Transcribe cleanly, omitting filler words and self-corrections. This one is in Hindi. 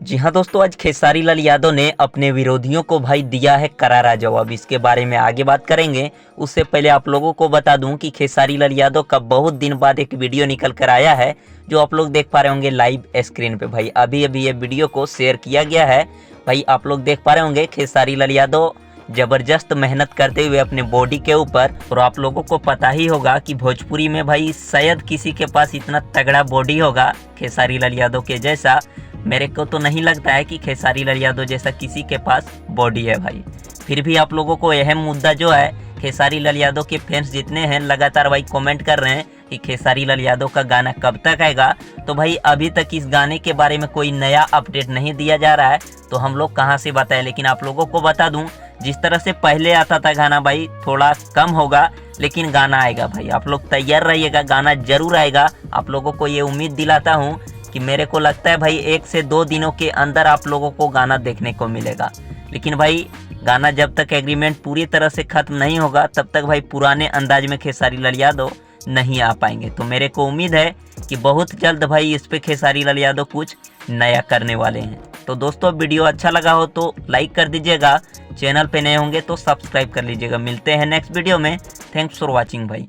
जी हाँ दोस्तों, आज खेसारी लाल यादव ने अपने विरोधियों को भाई दिया है करारा जवाब। इसके बारे में आगे बात करेंगे। उससे पहले आप लोगों को बता दूं कि खेसारी लाल यादव का बहुत दिन बाद एक वीडियो निकल कर आया है, जो आप लोग देख पा रहे होंगे लाइव स्क्रीन पे। भाई अभी अभी ये वीडियो को शेयर किया गया है। भाई आप लोग देख पा रहे होंगे खेसारी लाल यादव जबरदस्त मेहनत करते हुए अपने बॉडी के ऊपर। और आप लोगों को पता ही होगा कि भोजपुरी में भाई शायद किसी के पास इतना तगड़ा बॉडी होगा खेसारी लाल यादव के जैसा। मेरे को तो नहीं लगता है कि खेसारी लाल यादव जैसा किसी के पास बॉडी है भाई। फिर भी आप लोगों को अहम मुद्दा जो है, खेसारी लाल यादव के फैंस जितने हैं लगातार भाई कमेंट कर रहे हैं कि खेसारी लाल यादव का गाना कब तक आएगा। तो भाई अभी तक इस गाने के बारे में कोई नया अपडेट नहीं दिया जा रहा है, तो हम लोग कहाँ से बताएं। लेकिन आप लोगों को बता दूं, जिस तरह से पहले आता था गाना भाई थोड़ा कम होगा, लेकिन गाना आएगा भाई। आप लोग तैयार रहिएगा, गाना जरूर आएगा। आप लोगों को ये उम्मीद दिलाता हूँ कि मेरे को लगता है भाई 1 से 2 दिनों के अंदर आप लोगों को गाना देखने को मिलेगा। लेकिन भाई गाना जब तक एग्रीमेंट पूरी तरह से खत्म नहीं होगा तब तक भाई पुराने अंदाज में खेसारी लाल यादव नहीं आ पाएंगे। तो मेरे को उम्मीद है कि बहुत जल्द भाई इस पे खेसारी लाल यादव कुछ नया करने वाले हैं। तो दोस्तों वीडियो अच्छा लगा हो तो लाइक कर दीजिएगा, चैनल पे नए होंगे तो सब्सक्राइब कर लीजिएगा। मिलते हैं नेक्स्ट वीडियो में। थैंक्स फॉर वॉचिंग भाई।